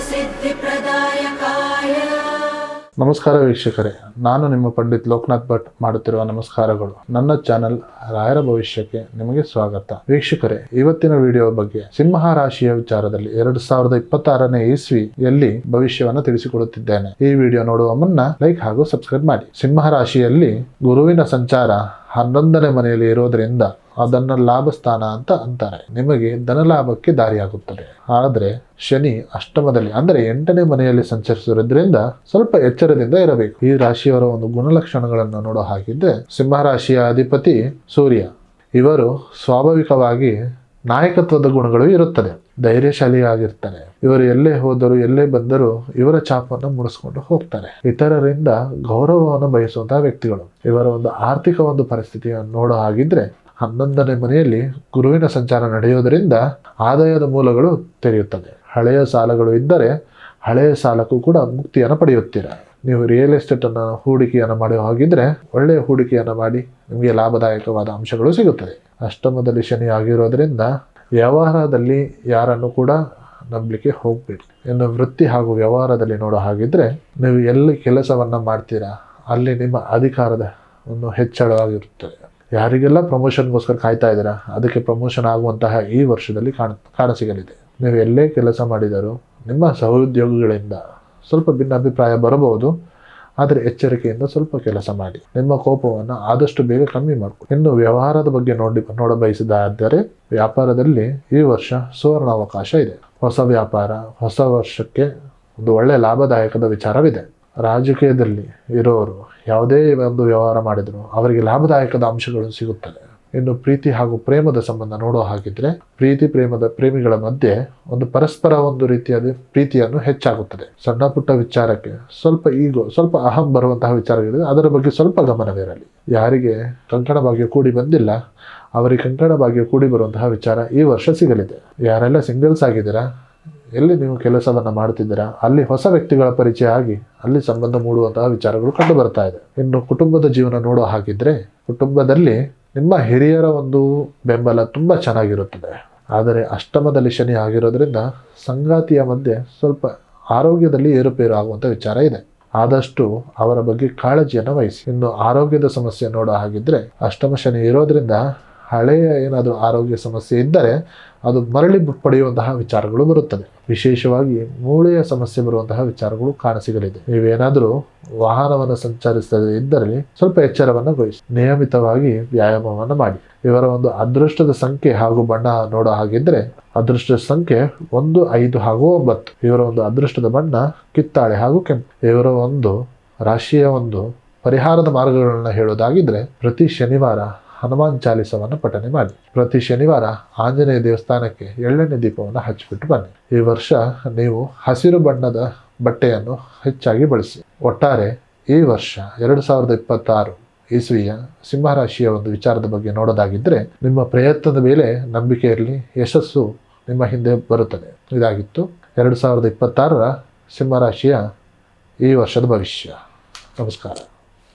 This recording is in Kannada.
सिद्धिप्रदायकाय। ನಮಸ್ಕಾರ ವೀಕ್ಷಕರೇ, ನಾನು ನಿಮ್ಮ ಪಂಡಿತ್ ಲೋಕನಾಥ್ ಭಟ್ ಮಾಡುತ್ತಿರುವ ನಮಸ್ಕಾರಗಳು. ನನ್ನ ಚಾನೆಲ್ ರಾಯರ ಭವಿಷ್ಯಕ್ಕೆ ನಿಮಗೆ ಸ್ವಾಗತ. ವೀಕ್ಷಕರೇ, ಇವತ್ತಿನ ವಿಡಿಯೋ ಬಗ್ಗೆ ಸಿಂಹ ರಾಶಿಯ ವಿಚಾರದಲ್ಲಿ 2026ನೇ ಇಸ್ವಿಯಲ್ಲಿ ಭವಿಷ್ಯವನ್ನು ತಿಳಿಸಿಕೊಡುತ್ತಿದ್ದೇನೆ. ಈ ವಿಡಿಯೋ ನೋಡುವ ಮುನ್ನ ಲೈಕ್ ಹಾಗೂ ಸಬ್ಸ್ಕ್ರೈಬ್ ಮಾಡಿ. ಸಿಂಹ ರಾಶಿಯಲ್ಲಿ ಗುರುವಿನ ಸಂಚಾರ 11ನೇ ಮನೆಯಲ್ಲಿ ಇರೋದ್ರಿಂದ ಅದನ್ನ ಲಾಭ ಸ್ಥಾನ ಅಂತ ಅಂತಾರೆ. ನಿಮಗೆ ಧನಲಾಭಕ್ಕೆ ದಾರಿಯಾಗುತ್ತದೆ. ಆದರೆ ಶನಿ ಅಷ್ಟಮದಲ್ಲಿ ಅಂದರೆ 8ನೇ ಮನೆಯಲ್ಲಿ ಸಂಚರಿಸುವುದರಿಂದ ಸ್ವಲ್ಪ ಎಚ್ಚರದಿಂದ ಇರಬೇಕು. ಈ ರಾಶಿಯವರ ಒಂದು ಗುಣಲಕ್ಷಣಗಳನ್ನು ನೋಡೋ ಹಾಗಿದ್ರೆ, ಸಿಂಹ ರಾಶಿಯ ಅಧಿಪತಿ ಸೂರ್ಯ. ಇವರು ಸ್ವಾಭಾವಿಕವಾಗಿ ನಾಯಕತ್ವದ ಗುಣಗಳು ಇರುತ್ತದೆ. ಧೈರ್ಯಶಾಲಿಯಾಗಿರ್ತಾರೆ. ಇವರು ಎಲ್ಲೇ ಹೋದರೂ ಎಲ್ಲೇ ಬಂದರೂ ಇವರ ಛಾಪನ್ನು ಮೂಡಿಸ್ಕೊಂಡು ಹೋಗ್ತಾರೆ. ಇತರರಿಂದ ಗೌರವವನ್ನು ಬಯಸುವಂತಹ ವ್ಯಕ್ತಿಗಳು. ಇವರ ಒಂದು ಆರ್ಥಿಕ ಒಂದು ಪರಿಸ್ಥಿತಿಯನ್ನು ನೋಡೋ ಹಾಗಿದ್ರೆ, 11ನೇ ಮನೆಯಲ್ಲಿ ಗುರುವಿನ ಸಂಚಾರ ನಡೆಯುವುದರಿಂದ ಆದಾಯದ ಮೂಲಗಳು ತೆರೆಯುತ್ತದೆ. ಹಳೆಯ ಸಾಲಗಳು ಇದ್ದರೆ ಹಳೆಯ ಸಾಲಕ್ಕೂ ಕೂಡ ಮುಕ್ತಿಯನ್ನು ಪಡೆಯುತ್ತೀರ. ನೀವು ರಿಯಲ್ ಎಸ್ಟೇಟ್ ಅನ್ನು ಹೂಡಿಕೆಯನ್ನು ಮಾಡುವ ಹಾಗಿದ್ರೆ ಒಳ್ಳೆಯ ಹೂಡಿಕೆಯನ್ನು ಮಾಡಿ ನಿಮಗೆ ಲಾಭದಾಯಕವಾದ ಅಂಶಗಳು ಸಿಗುತ್ತದೆ. ಅಷ್ಟಮದಲ್ಲಿ ಶನಿ ಆಗಿರೋದ್ರಿಂದ ವ್ಯವಹಾರದಲ್ಲಿ ಯಾರನ್ನು ಕೂಡ ನಂಬಲಿಕ್ಕೆ ಹೋಗಬೇಡಿ. ಇನ್ನು ವೃತ್ತಿ ಹಾಗೂ ವ್ಯವಹಾರದಲ್ಲಿ ನೋಡೋ ಹಾಗಿದ್ರೆ, ನೀವು ಎಲ್ಲಿ ಕೆಲಸವನ್ನು ಮಾಡ್ತೀರಾ ಅಲ್ಲಿ ನಿಮ್ಮ ಅಧಿಕಾರದ ಒಂದು ಹೆಚ್ಚಳವಾಗಿರುತ್ತದೆ. ಯಾರಿಗೆಲ್ಲ ಪ್ರಮೋಷನ್ಗೋಸ್ಕರ ಕಾಯ್ತಾ ಇದ್ದೀರಾ, ಅದಕ್ಕೆ ಪ್ರಮೋಷನ್ ಆಗುವಂತಹ ಈ ವರ್ಷದಲ್ಲಿ ಕಾಣಸಿಗಲಿದೆ. ನೀವು ಎಲ್ಲೇ ಕೆಲಸ ಮಾಡಿದರೂ ನಿಮ್ಮ ಸಹೋದ್ಯೋಗಿಗಳಿಂದ ಸ್ವಲ್ಪ ಭಿನ್ನಾಭಿಪ್ರಾಯ ಬರಬಹುದು. ಆದರೆ ಎಚ್ಚರಿಕೆಯಿಂದ ಸ್ವಲ್ಪ ಕೆಲಸ ಮಾಡಿ. ನಿಮ್ಮ ಕೋಪವನ್ನು ಆದಷ್ಟು ಬೇಗ ಕಮ್ಮಿ ಮಾಡಿಕೊಳ್ಳಿ. ಇನ್ನು ವ್ಯವಹಾರದ ಬಗ್ಗೆ ನೋಡ ಬಯಸಿದಾದರೆ, ವ್ಯಾಪಾರದಲ್ಲಿ ಈ ವರ್ಷ ಸುವರ್ಣ ಅವಕಾಶ ಇದೆ. ಹೊಸ ವ್ಯಾಪಾರ, ಹೊಸ ವರ್ಷಕ್ಕೆ ಒಂದು ಒಳ್ಳೆಯ ಲಾಭದಾಯಕದ ವಿಚಾರವಿದೆ. ರಾಜಕೀಯದಲ್ಲಿ ಇರೋರು ಯಾವುದೇ ಒಂದು ವ್ಯವಹಾರ ಮಾಡಿದ್ರು ಅವರಿಗೆ ಲಾಭದಾಯಕದ ಅಂಶಗಳು ಸಿಗುತ್ತದೆ. ಇನ್ನು ಪ್ರೀತಿ ಹಾಗೂ ಪ್ರೇಮದ ಸಂಬಂಧ ನೋಡೋ ಹಾಗಿದ್ರೆ, ಪ್ರೇಮಿಗಳ ಮಧ್ಯೆ ಒಂದು ಪರಸ್ಪರ ಒಂದು ರೀತಿಯಾದ ಪ್ರೀತಿಯನ್ನು ಹೆಚ್ಚಾಗುತ್ತದೆ. ಸಣ್ಣ ಪುಟ್ಟ ವಿಚಾರಕ್ಕೆ ಸ್ವಲ್ಪ ಅಹಂ ಬರುವಂತಹ ವಿಚಾರಗಳಿದೆ, ಅದರ ಬಗ್ಗೆ ಸ್ವಲ್ಪ ಗಮನವಿರಲಿ. ಯಾರಿಗೆ ಕಂಕಣ ಭಾಗ್ಯ ಕೂಡಿ ಬಂದಿಲ್ಲ ಅವರಿಗೆ ಕಂಕಣ ಭಾಗ್ಯ ಕೂಡಿ ಬರುವಂತಹ ವಿಚಾರ ಈ ವರ್ಷ ಸಿಗಲಿದೆ. ಯಾರೆಲ್ಲ ಸಿಂಗಲ್ಸ್ ಆಗಿದ್ದೀರಾ, ಎಲ್ಲಿ ನೀವು ಕೆಲಸವನ್ನು ಮಾಡುತ್ತಿದ್ದೀರಾ ಅಲ್ಲಿ ಹೊಸ ವ್ಯಕ್ತಿಗಳ ಪರಿಚಯ ಆಗಿ ಅಲ್ಲಿ ಸಂಬಂಧ ಮೂಡುವಂತಹ ವಿಚಾರಗಳು ಕಂಡು ಬರ್ತಾ ಇದೆ. ಇನ್ನು ಕುಟುಂಬದ ಜೀವನ ನೋಡೋ ಹಾಗಿದ್ರೆ, ಕುಟುಂಬದಲ್ಲಿ ನಿಮ್ಮ ಹಿರಿಯರ ಒಂದು ಬೆಂಬಲ ತುಂಬ ಚೆನ್ನಾಗಿರುತ್ತದೆ. ಆದರೆ ಅಷ್ಟಮದಲ್ಲಿ ಶನಿ ಆಗಿರೋದ್ರಿಂದ ಸಂಗಾತಿಯ ಮಧ್ಯೆ ಸ್ವಲ್ಪ ಆರೋಗ್ಯದಲ್ಲಿ ಏರುಪೇರು ಆಗುವಂಥ ವಿಚಾರ ಇದೆ. ಆದಷ್ಟು ಅವರ ಬಗ್ಗೆ ಕಾಳಜಿಯನ್ನು ವಹಿಸಿ. ಇನ್ನು ಆರೋಗ್ಯದ ಸಮಸ್ಯೆ ನೋಡೋ ಹಾಗಿದ್ರೆ, ಅಷ್ಟಮ ಶನಿ ಇರೋದ್ರಿಂದ ಹಳೆಯ ಏನಾದರೂ ಆರೋಗ್ಯ ಸಮಸ್ಯೆ ಇದ್ದರೆ ಅದು ಮರಳಿ ಪಡೆಯುವಂತಹ ವಿಚಾರಗಳು ಬರುತ್ತದೆ. ವಿಶೇಷವಾಗಿ ಮೂಳೆಯ ಸಮಸ್ಯೆ ಬರುವಂತಹ ವಿಚಾರಗಳು ಕಾಣಸಿಗಲಿದೆ. ನೀವೇನಾದರೂ ವಾಹನವನ್ನು ಸಂಚರಿಸದೇ ಇದ್ದರೆ ಸ್ವಲ್ಪ ಎಚ್ಚರವನ್ನು ವಹಿಸಿ. ನಿಯಮಿತವಾಗಿ ವ್ಯಾಯಾಮವನ್ನು ಮಾಡಿ. ಇವರ ಒಂದು ಅದೃಷ್ಟದ ಸಂಖ್ಯೆ ಹಾಗೂ ಬಣ್ಣ ನೋಡೋ ಹಾಗಿದ್ರೆ, ಅದೃಷ್ಟದ ಸಂಖ್ಯೆ 1, 5 ಹಾಗೂ 9. ಇವರ ಒಂದು ಅದೃಷ್ಟದ ಬಣ್ಣ ಕಿತ್ತಾಳೆ ಹಾಗೂ ಕೆಂಪು. ಇವರ ಒಂದು ರಾಶಿಯ ಒಂದು ಪರಿಹಾರದ ಮಾರ್ಗಗಳನ್ನು ಹೇಳೋದಾಗಿದ್ರೆ, ಪ್ರತಿ ಶನಿವಾರ ಹನುಮಾನ್ ಚಾಲಿಸವನ್ನು ಪಠನೆ ಮಾಡಿ. ಪ್ರತಿ ಶನಿವಾರ ಆಂಜನೇಯ ದೇವಸ್ಥಾನಕ್ಕೆ ಎಳ್ಳೆಣ್ಣೆ ದೀಪವನ್ನು ಹಚ್ಚಿಬಿಟ್ಟು ಬನ್ನಿ. ಈ ವರ್ಷ ನೀವು ಹಸಿರು ಬಣ್ಣದ ಬಟ್ಟೆಯನ್ನು ಹೆಚ್ಚಾಗಿ ಬಳಸಿ. ಒಟ್ಟಾರೆ ಈ ವರ್ಷ 2026 ಇಸ್ವಿಯ ಸಿಂಹರಾಶಿಯ ಒಂದು ವಿಚಾರದ ಬಗ್ಗೆ ನೋಡೋದಾಗಿದ್ದರೆ, ನಿಮ್ಮ ಪ್ರಯತ್ನದ ಮೇಲೆ ನಂಬಿಕೆ ಇರಲಿ, ಯಶಸ್ಸು ನಿಮ್ಮ ಹಿಂದೆ ಬರುತ್ತದೆ. ಇದಾಗಿತ್ತು 2026ರ ಸಿಂಹರಾಶಿಯ ಈ ವರ್ಷದ ಭವಿಷ್ಯ. ನಮಸ್ಕಾರ.